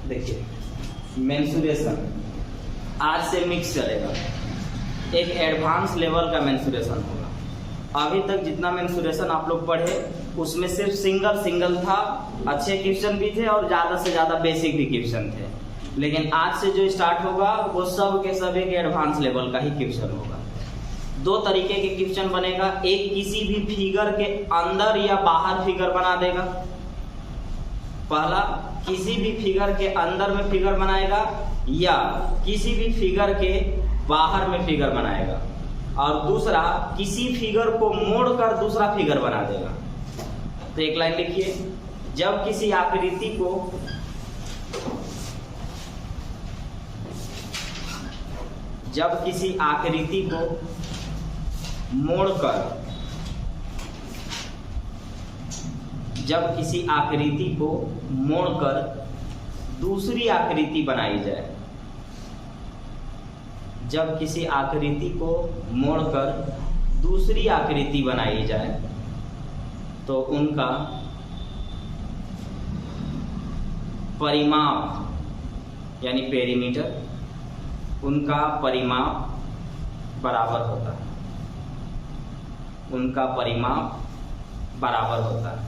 देखिए मेंसुरेशन आज से मिक्स चलेगा, एक एडवांस लेवल का मेंसुरेशन होगा। अभी तक जितना मेंसुरेशन आप लोग पढ़े उसमें सिर्फ सिंगल था, अच्छे क्वेश्चन भी थे और ज्यादा से ज्यादा बेसिक भी क्वेश्चन थे, लेकिन आज से जो स्टार्ट होगा वो सब के सब एक एडवांस लेवल का ही क्वेश्चन होगा। दो तरीके के क्वेश्चन बनेगा, एक किसी भी फिगर के अंदर या बाहर फिगर बना देगा। पहला किसी भी फिगर के अंदर में फिगर बनाएगा या किसी भी फिगर के बाहर में फिगर बनाएगा, और दूसरा किसी फिगर को मोड़कर दूसरा फिगर बना देगा। तो एक लाइन लिखिए, जब किसी आकृति को मोड़कर दूसरी आकृति बनाई जाए, जब किसी आकृति को मोड़कर दूसरी आकृति बनाई जाए तो उनका परिमाप यानी पेरीमीटर, उनका परिमाप बराबर होता है, उनका परिमाप बराबर होता है।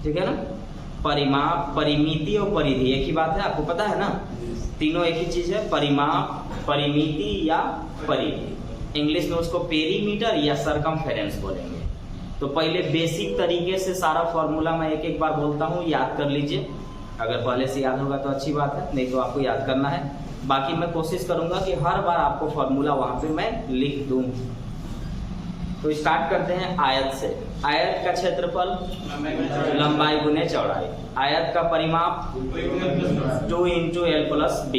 ठीक है ना। परिमाप, परिमिति और परिधि एक ही बात है, आपको पता है ना, तीनों एक ही चीज है। परिमाप, परिमिति या परिधि, इंग्लिश में उसको पेरीमीटर या सरकमफेरेंस बोलेंगे। तो पहले बेसिक तरीके से सारा फॉर्मूला मैं एक एक बार बोलता हूँ, याद कर लीजिए। अगर पहले से याद होगा तो अच्छी बात है, नहीं तो आपको याद करना है। बाकी मैं कोशिश करूंगा कि हर बार आपको फॉर्मूला वहां पे मैं लिख दूं। तो स्टार्ट करते हैं आयत से। आयत का क्षेत्रफल लंबाई गुने चौड़ाई, आयत का परिमाप 2 × l+b,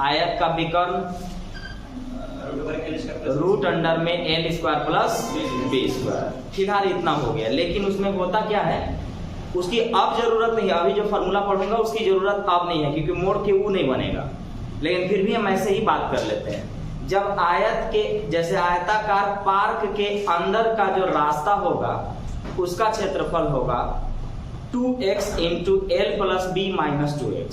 आयत का विकर्ण √(l²+b²। फिलहाल इतना हो गया, लेकिन उसमें होता क्या है, उसकी अब जरूरत नहीं है। अभी जो फॉर्मूला पढ़ूंगा उसकी जरूरत अब नहीं है, क्योंकि मोड़ के वो नहीं बनेगा, लेकिन फिर भी हम ऐसे ही बात कर लेते हैं। जब आयत के जैसे आयताकार पार्क के अंदर का जो रास्ता होगा उसका क्षेत्रफल होगा 2x × l+b - 2x,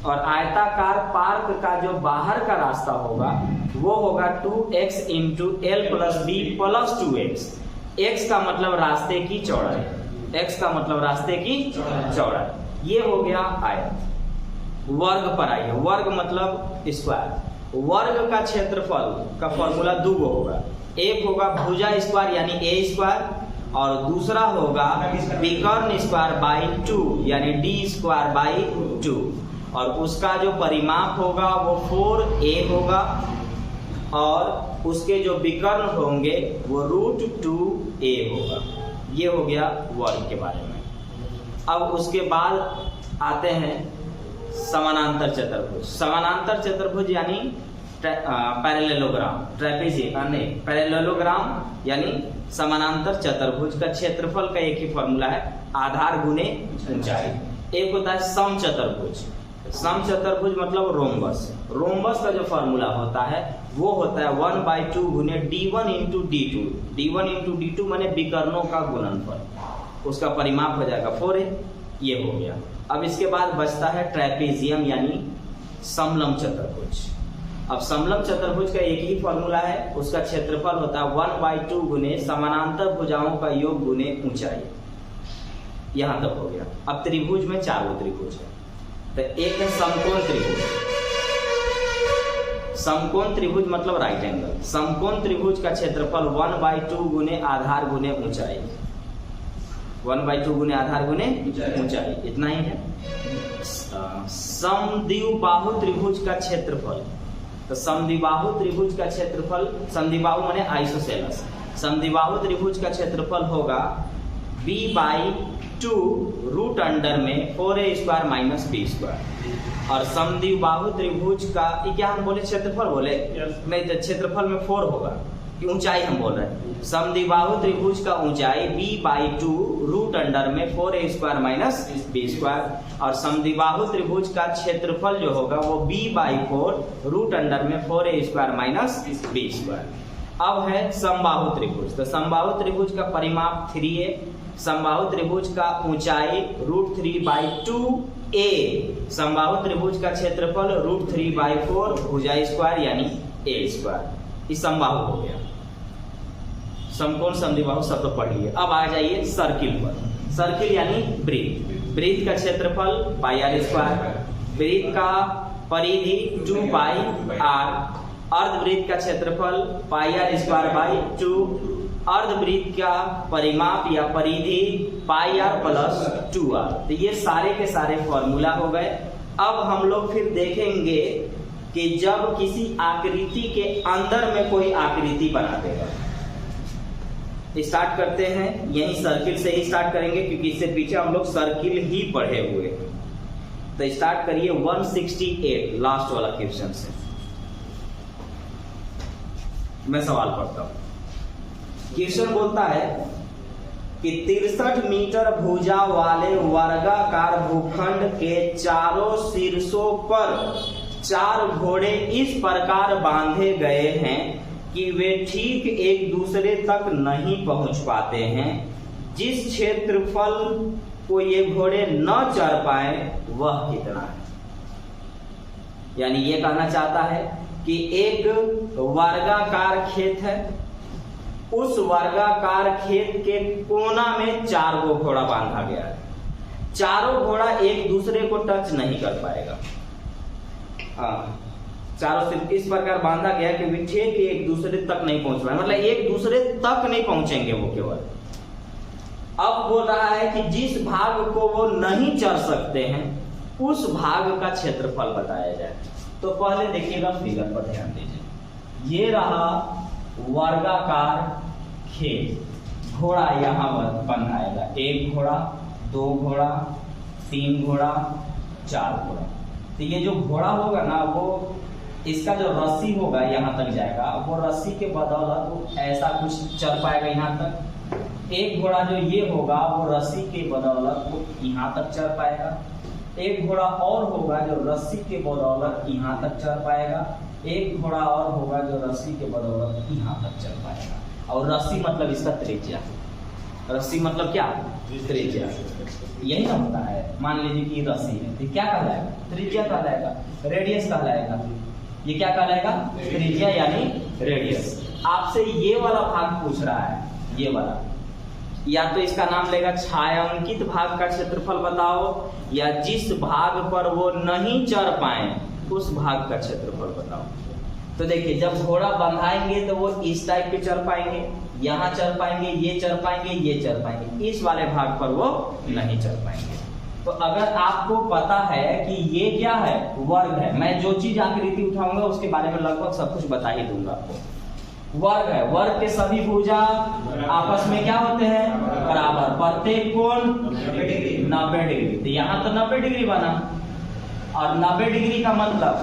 और आयताकार पार्क का जो बाहर का रास्ता होगा वो होगा 2x × l+b + 2x। x का मतलब रास्ते की चौड़ाई, x का मतलब रास्ते की चौड़ाई। ये हो गया आयत। वर्ग पर आइए, वर्ग मतलब स्क्वायर। वर्ग का क्षेत्रफल का फॉर्मूला दो होगा, एक होगा भुजा स्क्वायर यानी a², और दूसरा होगा विकर्ण स्क्वायर बाई 2 यानी d²/2, और उसका जो परिमाप होगा वो 4a होगा, और उसके जो विकर्ण होंगे वो √2a होगा। ये हो गया वर्ग के बारे में। अब उसके बाद आते हैं समानांतर चतुर्भुज। समानांतर चतुर्भुज यानी पैरेललोग्राम, पैरेललोग्राम यानी समानांतर चतुर्भुज का क्षेत्रफल का एक ही फॉर्मूला है, आधार गुने ऊंचाई। एक होता है समचतुर्भुज। समचतुर्भुज मतलब रोम्बस। रोम्बस का जो फॉर्मूला होता है वो होता है 1/2 गुने d1 × d2। d1 × d2 माने विकर्णों का गुणनफल, उसका परिमाप हो जाएगा 4a। ये हो गया। अब इसके बाद बचता है ट्रेपेजियम यानी समलंब चतुर्भुज। अब समलंब चतुर्भुज का एक ही फॉर्मूला है, उसका क्षेत्रफल होता है 1/2 गुने समानांतर भुजाओं का योग गुने ऊंचाई। यहां तक हो गया। अब त्रिभुज में 4 त्रिभुज है। तो एक है समकोण त्रिभुज। समकोण त्रिभुज मतलब राइट एंगल। समकोण त्रिभुज का क्षेत्रफल 1/2 गुने आधार गुने ऊंचाई, 1/2 गुने आधार गुने ऊंचाई, इतना ही है। समद्विबाहु त्रिभुज का क्षेत्रफल, तो समद्विबाहु त्रिभुज का क्षेत्रफल, समद्विबाहु माने आइसोसेलेस, समद्विबाहु त्रिभुज का क्षेत्रफल होगा b/2 √(4a² - b²। और समद्विबाहु त्रिभुज का क्या हम बोले, क्षेत्रफल बोले? नहीं, तो क्षेत्रफल में 4 होगा, कि ऊंचाई हम बोल रहे हैं। समद्विबाहु त्रिभुज का ऊंचाई b/2 √(4a² - b², और समद्विबाहु त्रिभुज का क्षेत्रफल जो होगा वो b/4 √(4a² - b²। अब है समबाहु त्रिभुज। तो समबाहु त्रिभुज का परिमाप 3a, समबाहु त्रिभुज का ऊंचाई √3/2a, समबाहु त्रिभुज का क्षेत्रफल √3/4 भुजा स्क्वायर यानी a²। इस समबाहु हो गया। समकोण समद्विबाहु सब तो पढ़ लिए। अब आ जाइए सर्किल पर। सर्किल यानी वृत्त। वृत्त का क्षेत्रफल πr², वृत्त का परिधि 2πr, अर्धवृत्त का क्षेत्रफल πr²/2, अर्धवृत्त का परिमाप या परिधि πr+2r। तो ये सारे के सारे फॉर्मूला हो गए। अब हम लोग फिर देखेंगे कि जब किसी आकृति के अंदर में कोई आकृति बना देगा। स्टार्ट करते हैं, यही सर्किल से ही स्टार्ट करेंगे क्योंकि इससे पीछे हम लोग सर्किल ही पढ़े हुए हैं। तो स्टार्ट करिए 168 लास्ट वाला क्वेश्चन से। मैं सवाल पढ़ता हूं। क्वेश्चन बोलता है कि 63 मीटर भुजा वाले वर्गाकार भूखंड के चारों शीर्षों पर 4 घोड़े इस प्रकार बांधे गए हैं कि वे ठीक एक दूसरे तक नहीं पहुंच पाते हैं। जिस क्षेत्रफल को ये घोड़े न चढ़ पाए वह कितना है? यानी ये कहना चाहता है कि एक वर्गाकार खेत है, उस वर्गाकार खेत के कोना में 4 गो घोड़ा बांधा गया है। चारों घोड़ा एक दूसरे को टच नहीं कर पाएगा। चारों सिर्फ इस प्रकार बांधा गया कि वे ठीक एक दूसरे तक नहीं पहुंच पाए, मतलब एक दूसरे तक नहीं पहुंचेंगे वो केवल। अब बोल रहा है कि जिस भाग को वो नहीं चढ़ सकते हैं उस भाग का क्षेत्रफल बताया जाए। तो पहले देखिएगा फिगर पर ध्यान दीजिए। ये रहा वर्गाकार खेत, घोड़ा यहाँ बंधाएगा, 1 घोड़ा, 2 घोड़ा, 3 घोड़ा, 4 घोड़ा। तो ये जो घोड़ा होगा ना, वो इसका जो रस्सी होगा यहाँ तक जाएगा, वो रस्सी के बदौलत वो ऐसा कुछ चल पाएगा यहाँ तक। एक घोड़ा जो ये होगा वो रस्सी के बदौलत वो यहाँ तक चल पाएगा। एक घोड़ा और होगा जो रस्सी के बदौलत यहाँ तक चल पाएगा। एक घोड़ा और होगा जो रस्सी के बदौलत यहाँ तक चल पाएगा। और रस्सी मतलब इसका त्रिज्या। रस्सी मतलब क्या? त्रिज्या। यही ना होता है। मान लीजिए कि रस्सी है तो क्या कहलाएगा? त्रिज्या कहलाएगा, रेडियस कहलाएगा। ये क्या कहलाएगा? त्रिज्या यानी रेडियस। आपसे ये वाला भाग पूछ रहा है, ये वाला, या तो इसका नाम लेगा छायांकित भाग का क्षेत्रफल बताओ, या जिस भाग पर वो नहीं चढ़ पाए उस भाग का क्षेत्रफल बताओ। तो देखिए, जब घोड़ा बंधाएंगे तो वो इस टाइप के चढ़ पाएंगे, यहाँ चढ़ पाएंगे, ये चढ़ पाएंगे, ये चढ़ पाएंगे। इस वाले भाग पर वो नहीं चढ़ पाएंगे। तो अगर आपको पता है कि ये क्या है, वर्ग है, मैं जो चीज आकृति उठाऊंगा उसके बारे में लगभग सब कुछ बता ही दूंगा आपको। वर्ग है, वर्ग के सभी भुजा आपस में क्या होते हैं? बराबर। प्रत्येक कोण 90 डिग्री। तो यहाँ तो 90 डिग्री बना, और 90 डिग्री का मतलब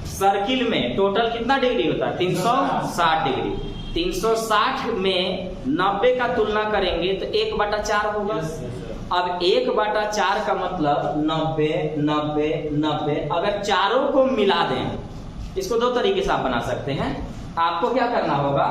सर्किल में टोटल कितना डिग्री होता है? 360 डिग्री। 360 में 90 का तुलना करेंगे तो 1/4 होगा। अब 1/4 का मतलब 90, 90, 90। अगर चारों को मिला दें, इसको 2 तरीके से आप बना सकते हैं। आपको क्या करना होगा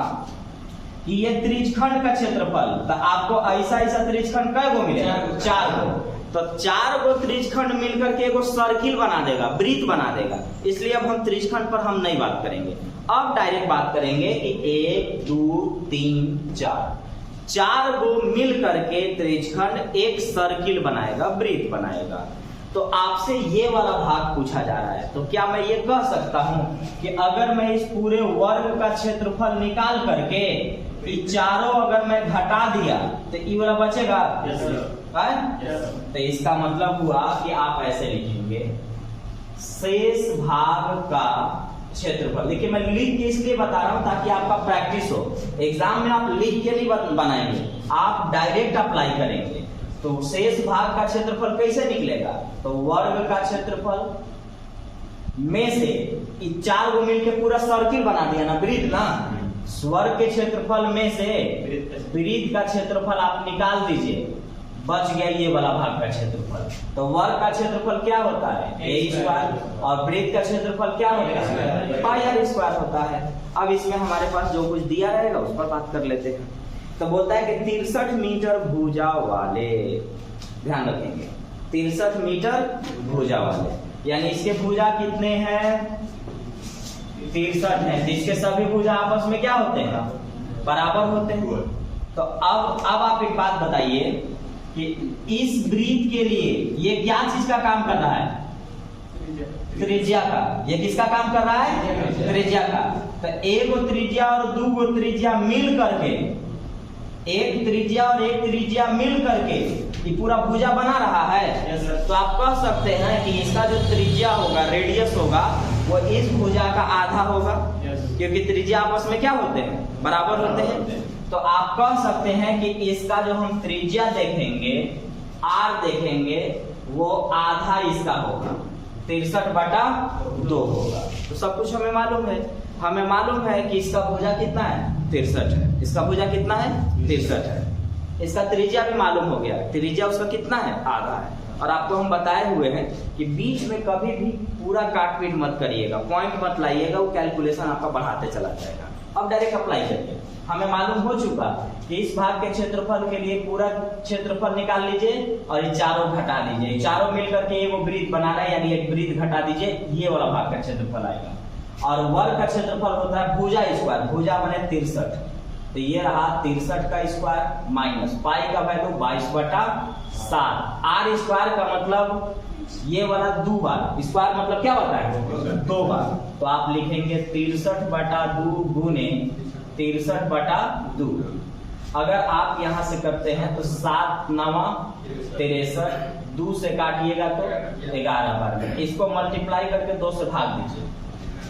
कि ये त्रिज्यखंड का क्षेत्रफल, तो आपको ऐसा त्रिज्यखंड कै गो मिलेगा? 4 गो। तो 4 गो त्रिज्यखंड मिलकर के एगो सर्किल बना देगा, वृत्त बना देगा। इसलिए अब हम त्रिज्यखंड पर हम नहीं बात करेंगे, अब डायरेक्ट बात करेंगे कि 1, 2, 3, 4 4 गो मिल करके त्रिज्यखंड एक सर्किल बनाएगा, वृत्त बनाएगा। तो आपसे ये वाला भाग पूछा जा रहा है। तो क्या मैं ये कह सकता हूं कि अगर मैं इस पूरे वर्ग का क्षेत्रफल निकाल करके चारों अगर मैं घटा दिया तो ये वाला बचेगा? तो इसका मतलब हुआ कि आप ऐसे लिखेंगे, शेष भाग का क्षेत्रफल। देखिए, मैं लिख के इसलिए बता रहा हूं ताकि आपका प्रैक्टिस हो। एग्जाम में आप लिख के नहीं बनाएंगे, आप डायरेक्ट अप्लाई करेंगे। तो शेष भाग का क्षेत्रफल कैसे निकलेगा? तो वर्ग का क्षेत्रफल में से 4 गो मिलके पूरा सर्किल बना दिया ना, वृत्त ना। वर्ग के क्षेत्रफल में से वृत्त का क्षेत्रफल आप निकाल दीजिए, बच गया ये वाला भाग का क्षेत्रफल। तो वर्ग का क्षेत्रफल क्या होता है? a², और वृत्त का क्षेत्रफल क्या होता है? πr² होता है। अब इसमें हमारे पास जो कुछ दिया रहेगा उस पर बात कर लेते हैं। तो बोलता है कि 63 मीटर भुजा वाले, ध्यान रखेंगे 63 मीटर भुजा वाले, यानी इसके भुजा कितने हैं 63 है, तो इसके सभी भुजा आपस में क्या होते हैं बराबर होते हैं। तो अब आप एक बात बताइए कि इस वृत्त के लिए ये क्या चीज का काम कर रहा है, त्रिज्या का। ये किसका काम कर रहा है, त्रिज्या का। तो एक त्रिज्या और दो त्रिज्या मिल करके, एक त्रिज्या और एक त्रिज्या मिल करके ये पूरा भुजा बना रहा है। तो आप कह सकते हैं कि इसका जो त्रिज्या होगा, रेडियस होगा, वो इस भुजा का आधा होगा, क्योंकि त्रिज्या आपस में क्या होते हैं बराबर होते हैं। तो आप कह सकते हैं कि इसका जो हम त्रिज्या देखेंगे, आर देखेंगे, वो आधा इसका होगा, 63/2 होगा। तो सब कुछ हमें मालूम है। हमें मालूम है कि इसका भुजा कितना है 63 है, इसका भुजा कितना है 63 है। इसका त्रिज्या भी मालूम हो गया, त्रिज्या उसका कितना है आधा है। और आपको हम बताए हुए हैं कि बीच में कभी भी पूरा काट पीट मत करिएगा, पॉइंट मत लाइएगा, वो कैलकुलेशन आपका बढ़ाते चला जाएगा। अब डायरेक्ट अप्लाई करिए। हमें मालूम हो चुका कि इस भाग के क्षेत्रफल के लिए पूरा क्षेत्रफल निकाल लीजिए और ये चारों घटा दीजिए, चारों मिलकर के वो वृत्त बना रहा है, यानी एक वृत्त घटा दीजिए, ये वाला भाग का क्षेत्रफल आएगा। और वर्ग का क्षेत्रफल होता है भुजा स्क्वायर, भुजा बने 63, तो ये रहा 63 का स्क्वायर माइनस पाई का वैल्यू 22/7। आर स्क्वायर का मतलब ये वाला 2 बार, स्क्वायर मतलब क्या होता है 2 बार। तो आप लिखेंगे 63/2 गुने 63/2। अगर आप यहां से करते हैं तो 7 9 63, 2 से काटिएगा तो 11 बार में, इसको मल्टीप्लाई करके 2 से भाग दीजिए।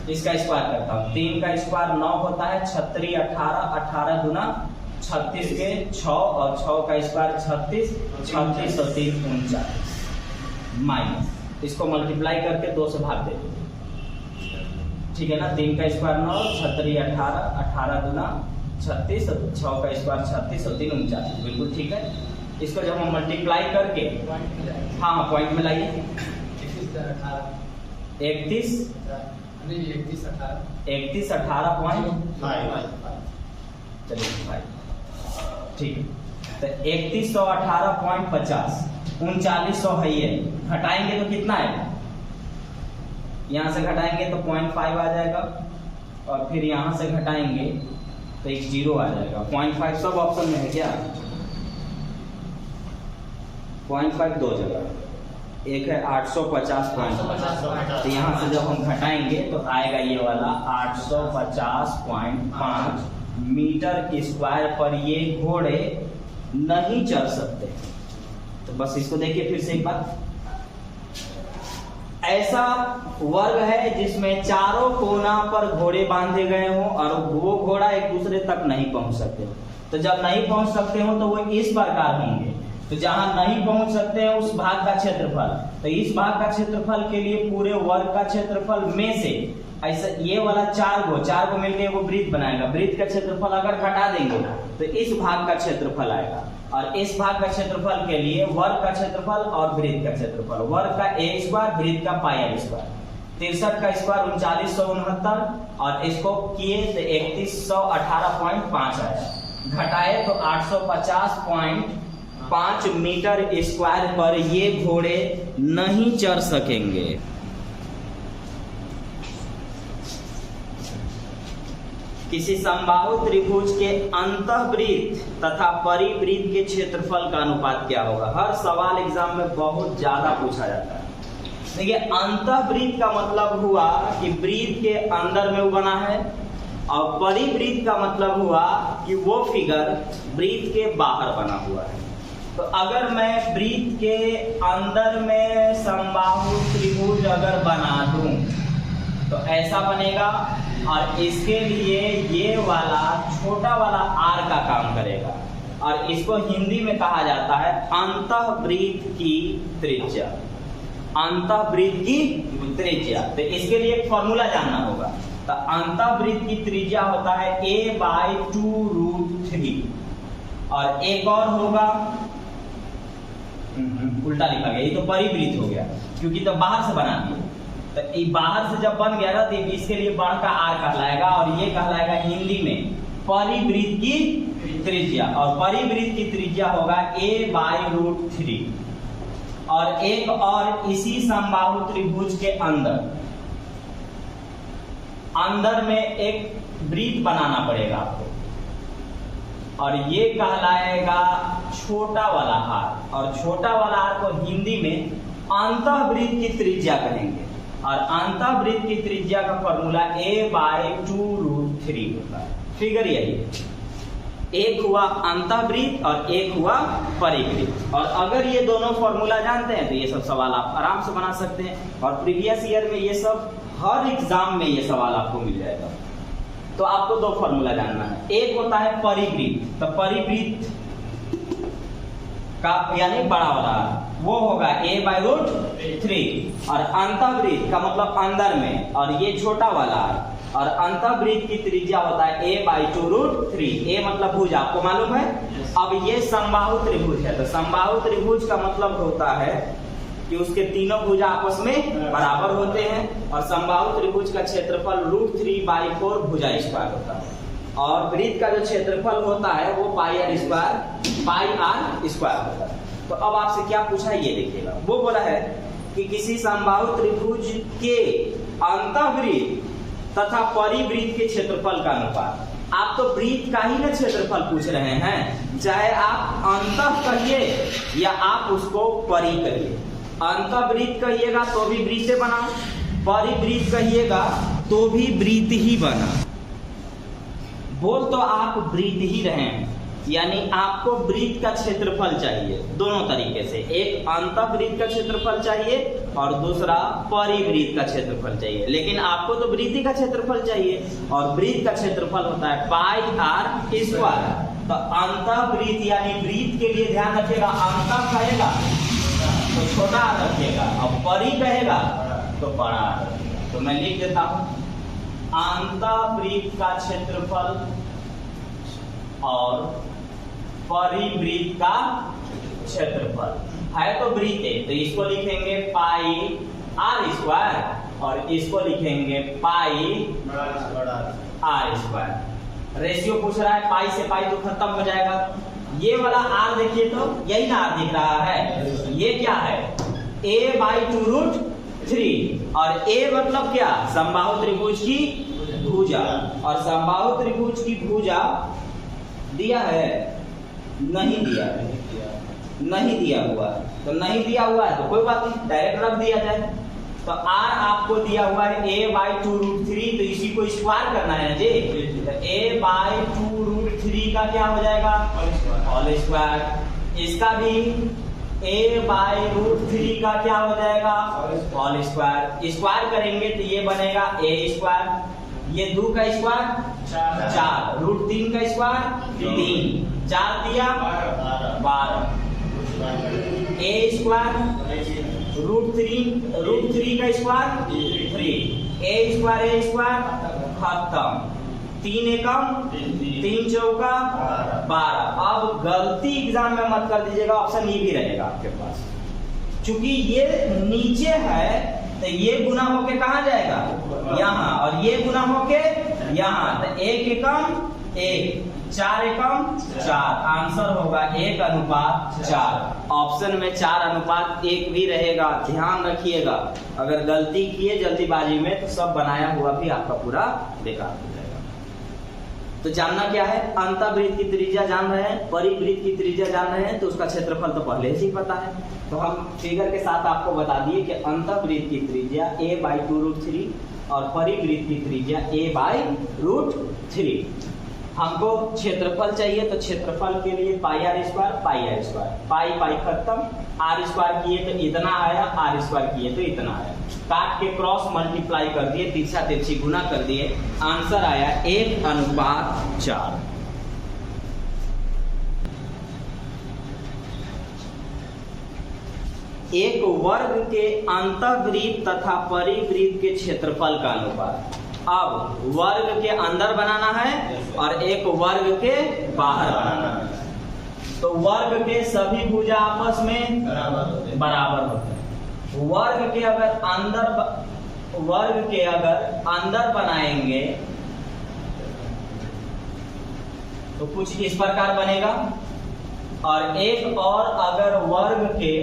इसका स्क्वायर करता हूं, 3 का स्क्वायर 9 होता है, 36 18, 18 गुना 36 के 6 और 6 का स्क्वायर 36, 36 और 3 39 माइनस, इसको मल्टीप्लाई करके 2 से भाग दे दीजिए, ठीक है ना। 3 का स्क्वायर 9, 36 18, 18 गुना 36 और 6 का स्क्वायर 36 और 3 39, बिल्कुल ठीक है। इसको जब हम मल्टीप्लाई करके, हाँ पॉइंट में लाइए, 31 18.5, चलिए 5, ठीक है। तो 3118.50, 3900 है ये, घटाएंगे तो कितना है, यहां से घटाएंगे तो 0.5 आ जाएगा, और फिर यहां से घटाएंगे तो एक 0 आ जाएगा। 0.5 सब ऑप्शन में है क्या, 0.5 दो जगह, एक है 850.5, तो यहाँ से जब हम घटाएंगे तो आएगा ये वाला 850.5 मीटर स्क्वायर पर ये घोड़े नहीं चढ़ सकते। तो बस इसको देखिए फिर से एक बार, ऐसा वर्ग है जिसमें चारों कोना पर घोड़े बांधे गए हों और वो घोड़ा एक दूसरे तक नहीं पहुंच सकते। तो जब नहीं पहुंच सकते हो तो वो इस प्रकार होंगे। तो जहां नहीं पहुंच सकते हैं उस भाग का क्षेत्रफल, तो इस भाग का क्षेत्रफल के लिए पूरे वर्ग का क्षेत्रफल में से ऐसा ये वाला 4 गो मिलकर वो वृत्त बनाएगा। वृत्त का क्षेत्रफल अगर घटा देंगे तो इस भाग का क्षेत्रफल आएगा, और इस भाग का क्षेत्रफल के लिए वर्ग का क्षेत्रफल और वृत्त का क्षेत्रफल, वर्ग का a स्क्वायर, वृत्त का पाई स्क्वायर। 63 का स्क्वायर 3969, और इसको किए तो 3118.5 आया, घटाए तो 850.5 मीटर स्क्वायर पर ये घोड़े नहीं चढ़ सकेंगे। किसी समबाहु त्रिभुज के अंतःवृत्त तथा परिवृत्त के क्षेत्रफल का अनुपात क्या होगा। हर सवाल एग्जाम में बहुत ज्यादा पूछा जाता है। देखिए, अंतःवृत्त का मतलब हुआ कि वृत्त के अंदर में वो बना है, और परिवृत्त का मतलब हुआ कि वो फिगर वृत्त के बाहर बना हुआ है। तो अगर मैं वृत्त के अंदर में समबाहु त्रिभुज अगर बना दूं तो ऐसा बनेगा, और इसके लिए ये वाला छोटा वाला आर का काम करेगा, और इसको हिंदी में कहा जाता है अंतःवृत्त की त्रिज्या। अंतःवृत्त की त्रिज्या, तो इसके लिए एक फॉर्मूला जानना होगा। तो अंतःवृत्त की त्रिज्या होता है a/2√3, और एक और होगा, उल्टा लिखा गया, ये तो परिवृत्त हो गया क्योंकि तो बाहर से बना दिया। तो ये बाहर से जब बन गया ना तो इसके लिए बाण का आर कहलाएगा, और ये कहलाएगा हिंदी में परिवृत्त की त्रिज्या, और परिवृत्त की त्रिज्या होगा a/√3। और एक और इसी समबाहु त्रिभुज के अंदर में एक वृत्त बनाना पड़ेगा आपको, और ये कहलाएगा छोटा वाला आर, और छोटा वाला आर को हिंदी में अंतःवृत्त की त्रिज्या कहेंगे, और अंतःवृत्त की त्रिज्या का फॉर्मूला a/2√3 होता है। फिगर यही, एक हुआ अंतःवृत्त और एक हुआ परिवृत्त। और अगर ये दोनों फॉर्मूला जानते हैं तो ये सब सवाल आप आराम से बना सकते हैं, और प्रीवियस ईयर में ये सब हर एग्जाम में ये सवाल आपको मिल जाएगा। तो आपको दो फॉर्मूला जानना है, एक होता है परिवृत्त, तो परिवृत्त का यानी बड़ा वाला वो होगा a/√3, और अंतःवृत्त का मतलब अंदर में, और ये छोटा वाला, और अंतःवृत्त की त्रिज्या होता है a/2√3। a मतलब भुज, आपको मालूम है। अब ये समबाहु त्रिभुज है, तो समबाहु त्रिभुज का मतलब होता है कि उसके तीनों भुजा आपस में बराबर होते हैं, और समबाहु त्रिभुज का क्षेत्रफल √3/4 भुजा स्क्वायर होता है, और वृत्त का जो क्षेत्रफल होता है वो πr² होता है। तो अब आपसे क्या पूछा ये देखिएगा, वो बोला है कि किसी समबाहु त्रिभुज के अंतःवृत्त तथा परिवृत्त के क्षेत्रफल का अनुपात। आप तो वृत्त का ही ना क्षेत्रफल पूछ रहे हैं, चाहे आप अंतः कहिए या आप उसको परि कहिए। अंतःवृत्त कहिएगा तो भी वृत्त बना, परिवृत्त कहिएगा तो भी वृत्त ही बना। बोल तो आप वृत्त ही रहे हैं, यानी आपको वृत्त का क्षेत्रफल चाहिए दोनों तरीके से, एक अंतःवृत्त का क्षेत्रफल चाहिए और दूसरा परिवृत्त का क्षेत्रफल चाहिए। लेकिन आपको तो वृत्त का क्षेत्रफल चाहिए, और वृत्त का क्षेत्रफल होता है πr²। तो अंतःवृत्त यानी वृत्त के लिए ध्यान रखिएगा, अंतः कहेगा तो छोटा आर रखिएगा, और परि कहेगा तो बड़ा आर रखिएगा। तो मैं लिख देता हूं, अंतःवृत्त का क्षेत्रफल और परिवृत्त का क्षेत्रफल है तो वृत्त है, तो इसको लिखेंगे πr², और इसको लिखेंगे πr²। रेशियो पूछ रहा है, पाई से पाई तो खत्म हो जाएगा। ये वाला आर देखिए तो यही ना आर दिख रहा है, ये क्या है a/2√3, और a मतलब क्या, समबाहु त्रिभुज की भुजा, और समबाहु त्रिभुज की भुजा दिया है, नहीं दिया है, नहीं दिया हुआ है, तो नहीं दिया हुआ है तो कोई बात नहीं, डायरेक्ट रख दिया जाए। तो r आपको दिया हुआ है a/2√3, तो इसी को स्क्वायर करना है जी, तो a/2√3 का क्या हो जाएगा, होल स्क्वायर। इसका भी a/√3 का क्या हो जाएगा, होल स्क्वायर। स्क्वायर करेंगे तो ये बनेगा a², ये 2 का स्क्वायर 4, √3 का स्क्वायर 3, 4 दिया 12, a² √3 का स्क्वायर 3, a² खत्म, 3 एकम 3 चौका 12। अब गलती एग्जाम में मत कर दीजिएगा, ऑप्शन ये भी रहेगा आपके पास, चूंकि ये नीचे है तो ये गुना होके कहाँ जाएगा, यहाँ, और ये गुना होके यहाँ, तो 1 एकम 1, 4 एकम 4, आंसर होगा 1:4। ऑप्शन में 4:1 भी रहेगा, ध्यान रखिएगा। अगर गलती किए जल्दीबाजी में तो सब बनाया हुआ भी आपका पूरा बेकार हो जाएगा। तो जानना क्या है, अंतःवृत्त की त्रिज्या जान रहे हैं, परिवृत्त की त्रिज्या जान रहे हैं, तो उसका क्षेत्रफल तो पहले से ही पता है। तो हम फिगर के साथ आपको बता दिए कि अंतःवृत्त की त्रिज्या a/2√3 और परिवृत्त की त्रिज्या a/√3। हमको क्षेत्रफल चाहिए, तो क्षेत्रफल के लिए πr², पाई खत्म, r² किए तो इतना आया, r² किए तो इतना आया, काट के क्रॉस मल्टीप्लाई कर दिए, तिरछा तिरछी गुना कर दिए, आंसर आया 1:4। एक वर्ग के अंतःवृत्त तथा परिवृत्त के क्षेत्रफल का अनुपात। अब वर्ग के अंदर बनाना है और एक वर्ग के बाहर बनाना है। तो वर्ग के सभी भुजा आपस में बराबर होते हैं। वर्ग के अगर अंदर वर्ग के अगर अंदर बनाएंगे तो कुछ इस प्रकार बनेगा, और एक और अगर वर्ग के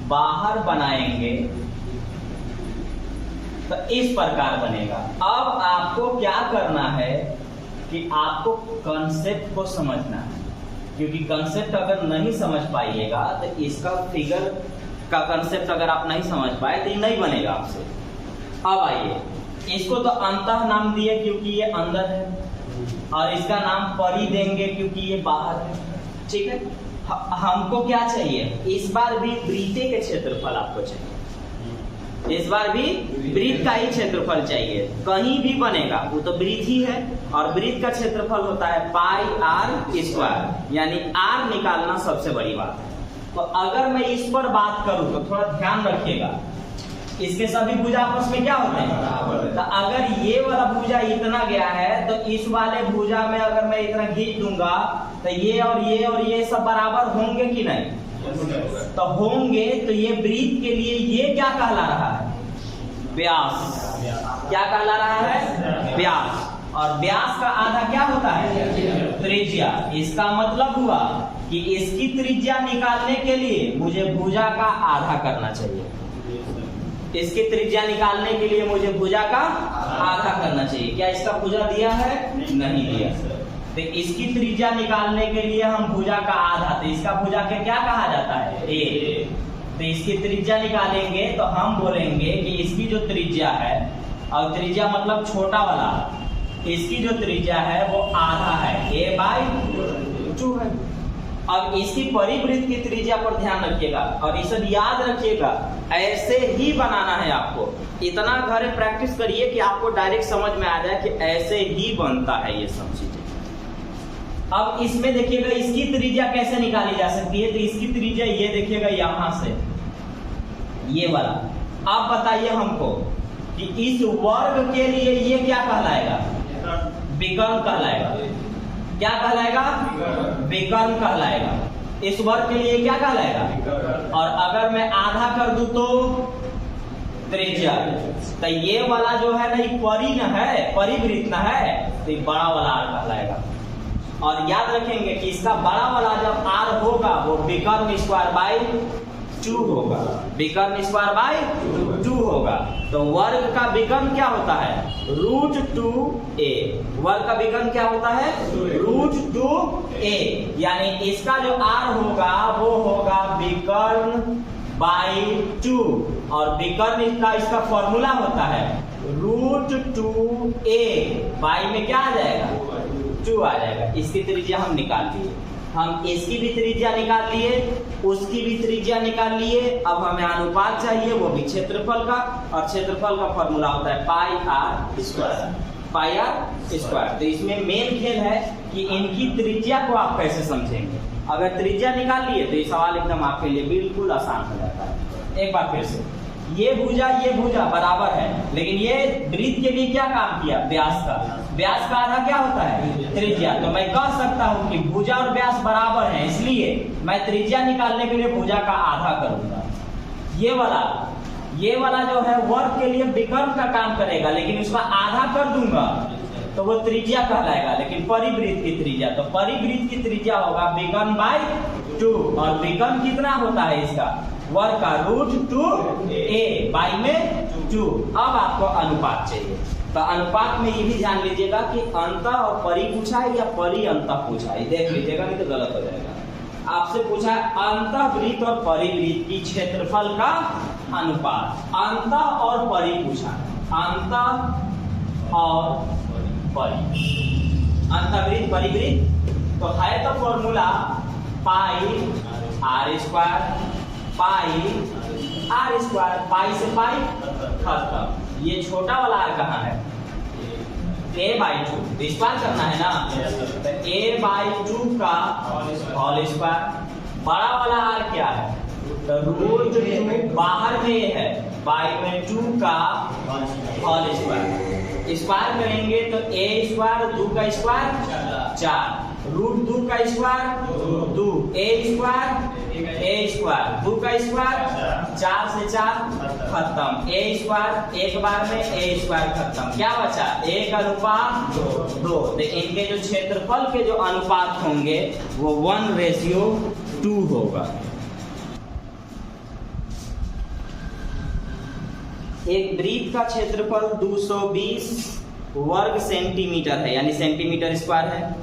बाहर बनाएंगे तो इस प्रकार बनेगा। अब आपको क्या करना है कि आपको कंसेप्ट को समझना है, क्योंकि कंसेप्ट अगर नहीं समझ पाइएगा तो इसका फिगर का कंसेप्ट अगर आप नहीं समझ पाए तो ये नहीं बनेगा आपसे। अब आइए, इसको तो अंतः नाम दिए क्योंकि ये अंदर है, और इसका नाम परि देंगे क्योंकि ये बाहर है। ठीक है, हमको क्या चाहिए, इस बार भी वृत्त के क्षेत्रफल आपको चाहिए, इस बार भी वृत्त का ही क्षेत्रफल चाहिए। कहीं भी बनेगा वो तो वृत्त ही है, और वृत्त का क्षेत्रफल होता है पाई आर स्क्वायर, यानी आर निकालना सबसे बड़ी बात है। तो अगर मैं इस पर बात करूं तो थोड़ा ध्यान रखिएगा, इसके सभी भुजा आपस में क्या होते हैं, तो अगर ये वाला भुजा इतना गया है तो इस वाले भुजा में अगर मैं इतना खींच दूंगा तो ये और ये सब बराबर होंगे कि नहीं, तो होंगे। तो ये वृत्त के लिए ये क्या कहला रहा है, व्यास। क्या कहला रहा है, व्यास। और व्यास का आधा क्या होता है, त्रिज्या। इसका मतलब हुआ कि इसकी त्रिज्या निकालने के लिए मुझे भुजा का आधा करना चाहिए, इसकी त्रिज्या निकालने के लिए मुझे भुजा का आधा करना चाहिए। क्या इसका भुजा दिया है, नहीं दिया। तो इसकी त्रिज्या निकालने के लिए हम भुजा का आधा, तो इसका भुजा के क्या कहा जाता है, ए। तो इसकी त्रिज्या निकालेंगे तो हम बोलेंगे कि इसकी जो त्रिज्या है, और त्रिज्या मतलब छोटा वाला, इसकी जो त्रिज्या है वो आधा है, a/2 है। अब इसकी परिवृत्त की त्रिज्या पर ध्यान रखिएगा, और ये सब याद रखिएगा, ऐसे ही बनाना है आपको। इतना घर प्रैक्टिस करिए कि आपको डायरेक्ट समझ में आ जाए कि ऐसे ही बनता है ये सब चीजें। अब इसमें देखिएगा इसकी त्रिज्या कैसे निकाली जा सकती है, तो इसकी त्रिज्या ये देखिएगा यहां से, ये वाला। अब बताइए हमको कि इस वर्ग के लिए ये क्या कहलाएगा, विकर्ण कहलाएगा। क्या कहलाएगा, विकर्ण कहलाएगा। इस वर्ग के लिए क्या कहलाएगा, और अगर मैं आधा कर दूं तो त्रिज्या। तो ये वाला जो है ना, ये परि न है, परिवृत्त न है, तो ये बड़ा वाला आर कहलाएगा। और याद रखेंगे कि इसका बड़ा वाला जब आर होगा वो विकर्ण स्क्वायर बाय 2 होगा, विकर्ण स्क्वायर बाय 2 होगा। तो वर्ग का विकर्ण क्या होता है, √2a। वर्ग का विकर्ण क्या होता है, √2a। यानी इसका जो आर होगा वो होगा विकर्ण बाय 2, और विकर्ण का इसका फॉर्मूला होता है √2a। बाई में क्या आ जाएगा, 2 आ जाएगा। इसकी त्रिज्या हम निकाल लिए, हम इसकी भी त्रिज्या निकाल लिए, उसकी भी त्रिज्या निकाल लिए। अब हमें अनुपात चाहिए, वो भी क्षेत्रफल का, और क्षेत्रफल का फॉर्मूला होता है pi r square, pi r square. तो इसमें मेन खेल है कि इनकी त्रिज्या को आप कैसे समझेंगे। अगर त्रिज्या निकाल लिए तो ये सवाल एकदम आपके लिए बिल्कुल आसान हो जाता है। एक बार फिर से, ये भुजा बराबर है, लेकिन ये वृत्त के लिए क्या काम किया, व्यास का। व्यास का आधा क्या होता है, त्रिज्या। तो मैं कह सकता हूं कि भुजा और व्यास बराबर हैं, इसलिए मैं त्रिज्या निकालने के लिए भुजा का आधा करूंगा। ये वाला जो है वर्ग के लिए विकर्ण का काम करेगा, लेकिन उसका आधा कर दूंगा तो वो त्रिज्या कहलाएगा, लेकिन परिवृत्त की त्रिज्या, तो परिवृत्त की त्रिज्या होगा विकर्ण बाय 2। और विकर्ण कितना होता है इसका, वर्ग का √2a, बाई में 2। अब आपको अनुपात चाहिए, तो अनुपात में ये भी ध्यान लीजिएगा कि अंतः और परि पूछा है या परि अंतः पूछा है, देख लीजिएगा नहीं तो गलत हो जाएगा। आपसे पूछा है अंतःवृत्त और परिवृत्त की क्षेत्रफल का अनुपात, अंतः और परि पूछा, अंतः और परि, अंतःवृत्त परिवृत्त। तो है तो formula pi r square, pi r square, pi से पाई खत्म। ये छोटा वाला आर कहाँ है, a/2, स्क्वायर करना है ना, तो a/2 का होल स्क्वायर। बड़ा वाला आर क्या है, तो √2 बाहर में ये है, बाई में 2 का होल स्क्वायर। स्क्वायर करेंगे तो a स्क्वायर, 2 का स्क्वायर 4, √2 का square 2, a square A square, 2 का स्क्वायर 4 से 4 खत्म, ए स्क्वायर एक बार में ए स्क्वायर खत्म, क्या बचा 1 अनुपात 2। तो इनके जो क्षेत्रफल के जो अनुपात होंगे वो 1:2 होगा। एक वृत्त का क्षेत्रफल 220 वर्ग सेंटीमीटर है, यानी सेंटीमीटर स्क्वायर है।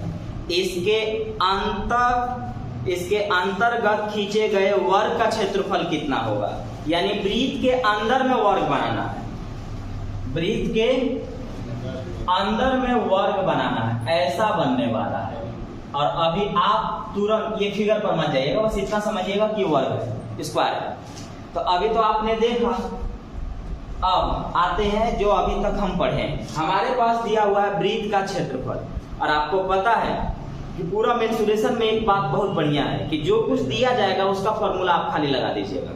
इसके अंतर्गत खींचे गए वर्ग का क्षेत्रफल कितना होगा, यानी वृत्त के अंदर में वर्ग बनाना है, वृत्त के अंदर में वर्ग बनाना है, ऐसा बनने वाला है। और अभी आप तुरंत ये फिगर पर मत जाइएगा, बस इतना समझिएगा कि वर्ग है, स्क्वायर है। तो अभी तो आपने देखा, अब आते हैं जो अभी तक हम पढ़े। हमारे पास दिया हुआ है वृत्त का क्षेत्रफल, और आपको पता है कि पूरा मेंसुरेशन में एक बात बहुत बढ़िया है कि जो कुछ दिया जाएगा उसका फॉर्मूला आप खाली लगा दीजिएगा,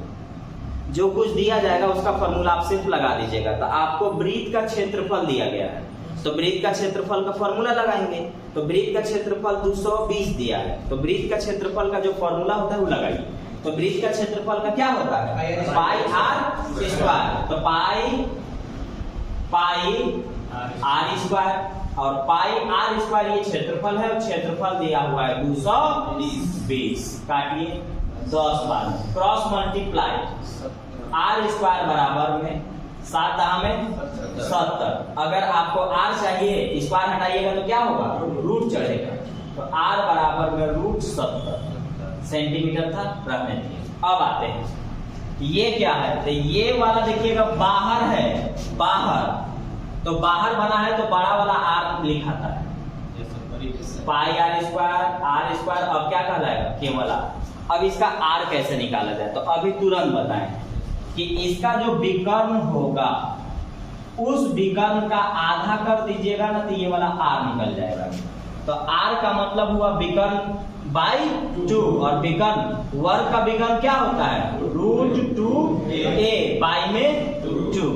जो कुछ दिया जाएगा उसका फॉर्मूला आप सिर्फ लगा दीजिएगा। तो आपको वृत्त का क्षेत्रफल दिया गया है, तो वृत्त का क्षेत्रफल का फॉर्मूला लगाएंगे। तो वृत्त का क्षेत्रफल 220 दिया है, तो वृत्त का क्षेत्रफल का जो फॉर्मूला होता है वो लगाइए। तो वृत्त का क्षेत्रफल का क्या होता है, पाई आर स्क्वायर। तो पाई आर स्क्वायर, और पाई आर स्क्वायर ये क्षेत्रफल है, और क्षेत्रफल दिया हुआ है 220। काटिए 10 बार, क्रॉस मल्टीप्लाई, आर स्क्वायर बराबर में 7 में 70। अगर आपको आर चाहिए, स्क्वायर हटाइएगा तो क्या होगा, रूट चढ़ेगा। तो आर बराबर में √70 सेंटीमीटर था, रहने दिए। अब आते हैं ये क्या है, तो ये वाला देखिएगा बाहर है, बाहर, तो बाहर बना है तो बड़ा वाला आर लिखा था, पाई आर स्क्वायर। अब क्या कहलाएगा, केवल आर। अब इसका आर कैसे निकाला जाए, तो अभी तुरंत बताएं कि इसका जो विकर्ण होगा उस विकर्ण का आधा कर दीजिएगा ना, तो ये वाला आर निकल जाएगा। तो आर का मतलब हुआ विकर्ण बाई 2, और विकर्ण वर्ग का विकर्ण क्या होता है, √2a बाई में 2।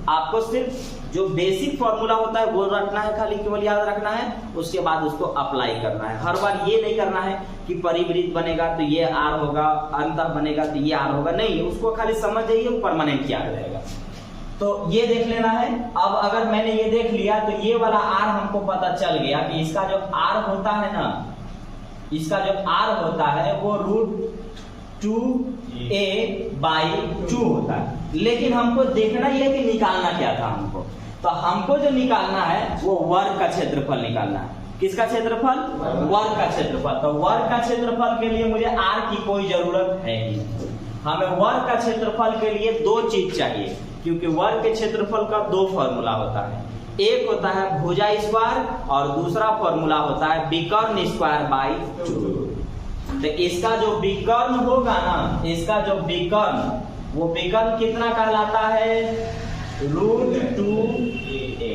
आपको सिर्फ जो बेसिक फॉर्मूला होता है वो रखना है, खाली केवल याद रखना है, उसके बाद उसको अप्लाई करना है। हर बार ये नहीं करना है कि परिवृत्त बनेगा तो ये आर होगा, अंतर बनेगा तो ये आर होगा, नहीं, उसको खाली समझ जाइए, वो परमानेंट किया जाएगा। तो ये देख लेना है। अब अगर मैंने ये देख लिया तो ये वाला आर हमको पता चल गया कि इसका जो आर होता है ना, इसका जो आर होता है वो √2a बाई 2 होता है। लेकिन हमको देखना ही है कि निकालना क्या था हमको, तो हमको जो निकालना है वो वर्ग का क्षेत्रफल निकालना है। किसका क्षेत्रफल, वर्ग का क्षेत्रफल। तो वर्ग का क्षेत्रफल के लिए मुझे आर की कोई जरूरत है ही नहीं, हमें वर्ग का क्षेत्रफल के लिए 2 चीज चाहिए, क्योंकि वर्ग के क्षेत्रफल का 2 फॉर्मूला होता है, एक होता है भुजा स्क्वायर और दूसरा फॉर्मूला होता है विकर्ण स्क्वायर बाई 2। तो इसका जो विकर्ण होगा ना, इसका जो विकर्ण, वो विकर्ण कितना कहलाता है, √2a।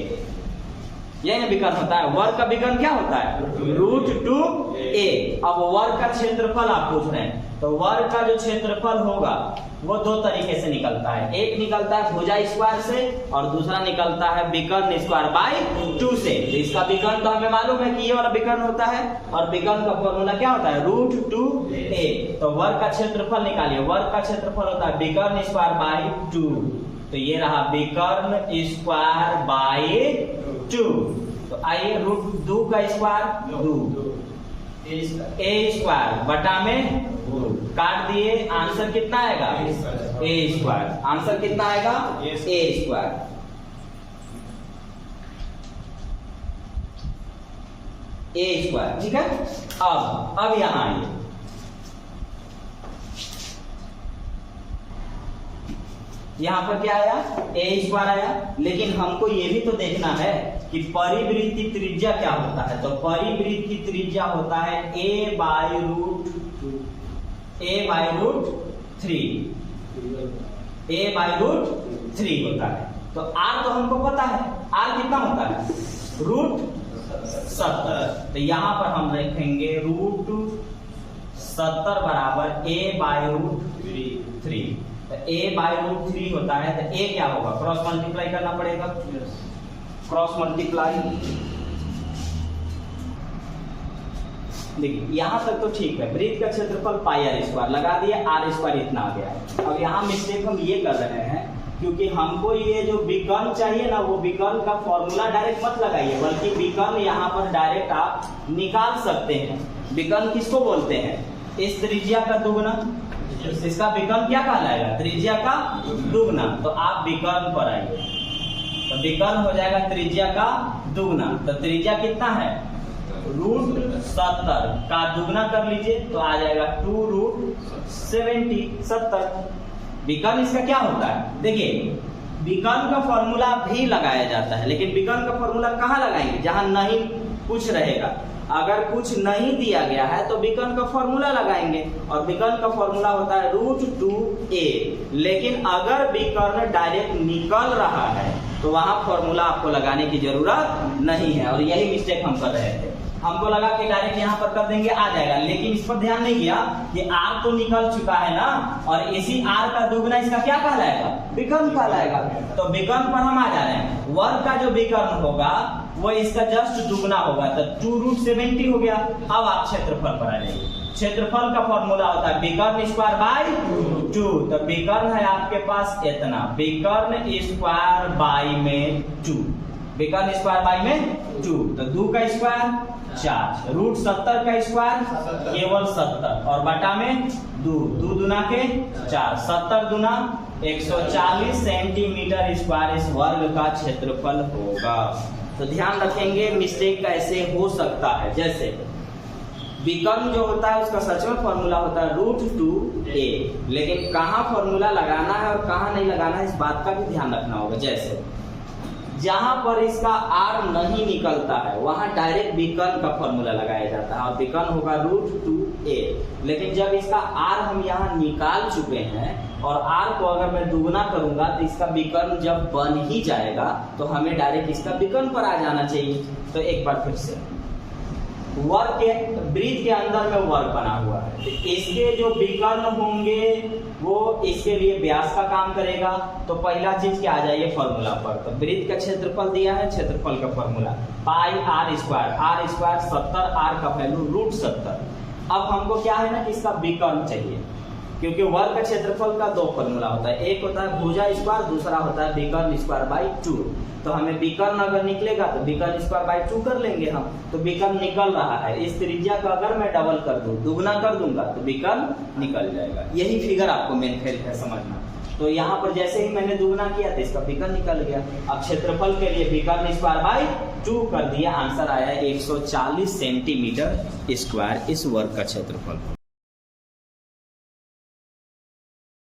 यही ना विकर्ण होता है, वर्ग का विकर्ण क्या होता है, √2a। अब वर्ग का क्षेत्रफल आप पूछ रहे हैं, तो वर्ग का जो क्षेत्रफल होगा वो 2 तरीके से निकलता है, एक निकलता है भुजा स्क्वायर से और दूसरा निकलता है विकर्ण स्क्वायर बाई 2 से। तो इसका विकर्ण तो हमें मालूम है कि ये वाला विकर्ण होता है, और विकर्ण का फॉर्मूला क्या होता है, √2a। तो वर्ग का क्षेत्रफल निकालिए, वर्ग का क्षेत्रफल होता है विकर्ण स्क्वायर बाई 2। तो ये रहा विकर्ण स्क्वायर बाई 2। तो आइए √2 का स्क्वायर 2, a स्क्वायर बटा में 2, काट दिए, आंसर कितना आएगा, a स्क्वायर। आंसर कितना आएगा, a स्क्वायर। a स्क्वायर, ठीक है। अब यहां आइए, यहां पर क्या आया, a स्क्वायर आया। लेकिन हमको ये भी तो देखना है कि परिवृत्त की त्रिज्या क्या होता है। तो परिवृत्त की त्रिज्या होता है a बाई √3 होता है। तो r तो हमको पता है, r कितना होता है, √70। तो यहां पर हम रखेंगे √70 बराबर a बाई √3। तो a बाई √3 होता है, तो a क्या होगा, क्रॉस मल्टीप्लाई करना पड़ेगा, क्रॉस मल्टीप्लाई देखिए यहाँ तक तो ठीक है, वृत्त का क्षेत्रफल पाई आर स्क्वायर लगा दिया, आर स्क्वायर इतना आ गया। अब यहाँ मिस्टेक हम ये कर रहे हैं, क्योंकि हमको ये जो विकर्ण चाहिए ना, वो विकर्ण का फॉर्मूला डायरेक्ट मत लगाइए, बल्कि विकर्ण यहाँ पर डायरेक्ट आप निकाल सकते हैं। विकर्ण किसको बोलते हैं? इस त्रिज्या का दुगना, इसका विकर्ण क्या कहलाएगा? त्रिज्या का दुगना। तो आप विकर्ण पर आइए, तो विकर्ण हो जाएगा त्रिज्या का दुगना। तो त्रिज्या कितना है? √70 का दुगना कर लीजिए तो आ जाएगा 2√70 70। विकर्ण इसका क्या होता है? देखिए विकर्ण का फॉर्मूला भी लगाया जाता है, लेकिन विकर्ण का फॉर्मूला कहाँ लगाएंगे? जहां नहीं कुछ रहेगा। अगर कुछ नहीं दिया गया है तो विकर्ण का फॉर्मूला लगाएंगे, और विकर्ण का फॉर्मूला होता है √2a। लेकिन अगर विकर्ण डायरेक्ट निकल रहा है तो वहां फॉर्मूला आपको लगाने की जरूरत नहीं है, और यही मिस्टेक हम कर रहे थे। हमको लगा कि डायरेक्ट यहाँ पर कर देंगे आ जाएगा, लेकिन इस पर ध्यान नहीं किया कि r तो निकल चुका है ना, और इसी r का दुगना इसका क्या कहलाएगा? विकर्ण कहलाएगा। तो विकर्ण पर हम आ जा रहे हैं। वर्ग का जो विकर्ण होगा वो इसका जस्ट दुगना होगा, तो 2√70 हो गया। अब आप क्षेत्रफल पर आ जाइए। क्षेत्रफल का फॉर्मूला होता है विकर्ण स्क्वायर बाय 2। तो विकर्ण है आपके पास इतना, विकर्ण स्क्वायर बाय में 2, विकर्ण स्क्वायर बाय में 2। तो 2 का स्क्वायर 4, √70 का स्क्वायर केवल 70, और बटा में 2, 2 दूना के 4, 70 दूना 140 सेंटीमीटर स्क्वायर इस वर्ग का क्षेत्रफल होगा। तो ध्यान रखेंगे मिस्टेक कैसे हो सकता है। जैसे विकर्ण जो होता है उसका सच में फॉर्मूला होता है √2a, लेकिन कहाँ फॉर्मूला लगाना है और कहाँ नहीं लगाना है इस बात का भी ध्यान रखना होगा। जैसे जहां पर इसका r नहीं निकलता है वहां डायरेक्ट विकर्ण का फॉर्मूला लगाया जाता है, और विकर्ण होगा √2a। लेकिन जब इसका r हम यहाँ निकाल चुके हैं और r को अगर मैं दुगना करूंगा तो इसका विकर्ण जब बन ही जाएगा तो हमें डायरेक्ट इसका विकर्ण पर आ जाना चाहिए। तो एक बार फिर से, वर्ग के वृत्त के अंदर में वर्ग बना हुआ है, तो इसके जो विकर्ण होंगे वो इसके लिए व्यास का काम करेगा। तो पहला चीज क्या आ जाइए फॉर्मूला पर, तो वृत्त का क्षेत्रफल दिया है, क्षेत्रफल का formula pi r square 70, r का वैल्यू √70। अब हमको क्या है ना कि इसका विकर्ण चाहिए, क्योंकि वर्ग का क्षेत्रफल का 2 फॉर्मूला होता है, एक होता है भुजा स्क्वायर, दूसरा होता है विकर्ण स्क्वायर बाय 2। तो हमें विकर्ण अगर निकलेगा तो विकर्ण स्क्वायर बाय 2 कर लेंगे हम। तो विकर्ण निकल रहा है, इस त्रिज्या का अगर मैं डबल कर दूं, दुगना कर दूंगा तो विकर्ण निकल जाएगा। यही फिगर आपको मेन खेल है समझना। तो यहाँ पर जैसे ही मैंने दुगना किया तो इसका विकर्ण निकल गया। अब क्षेत्रफल के लिए विकर्ण स्क्वायर बाय 2 कर दिया, आंसर आया 140 सेंटीमीटर स्क्वायर इस वर्ग का क्षेत्रफल।